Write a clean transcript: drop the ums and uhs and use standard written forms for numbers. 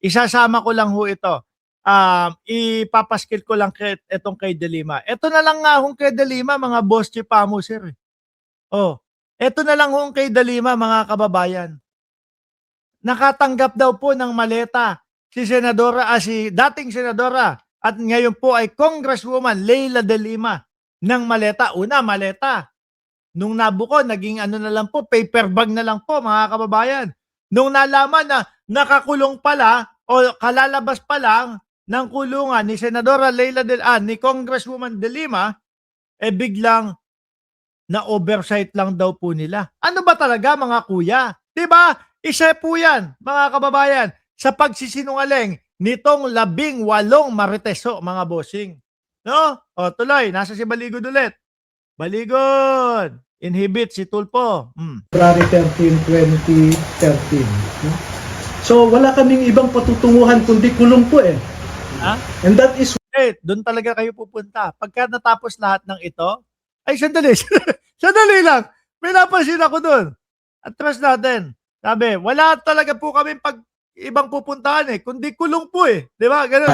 isasama ko lang ho ito. Ipapaskil ko lang itong kay De Lima. Ito na lang nga hong kay De Lima, mga boss chipamo, sir. Oh, ito na lang hong kay De Lima, mga kababayan. Nakatanggap daw po ng maleta si dating senadora at ngayon po ay Congresswoman Leila De Lima ng maleta. Una, maleta. Nung nabuko, naging ano na lang po, paper bag na lang po, mga kababayan. Nung nalaman na nakakulong pala o kalalabas pa lang ng kulungan ni Senadora ni Congresswoman De Lima, biglang na-oversight lang daw po nila. Ano ba talaga, mga kuya? Diba? Isa po yan, mga kababayan, sa pagsisinungaling nitong 18 mariteso, mga bossing. No? O, tuloy, nasa si Baligod ulit. Baligod! Inhibit si Tulpo. February 13, 2013. No? So, wala kaming ibang patutunguhan kundi kulong po eh. Ha? And that is Doon talaga kayo pupunta. Pagka natapos lahat ng ito, ay sandali, sandali lang. May napansin ako doon. Atras natin. Sabi, wala talaga po kami ibang pupuntahan kundi kulong po eh. Di ba? Ganun.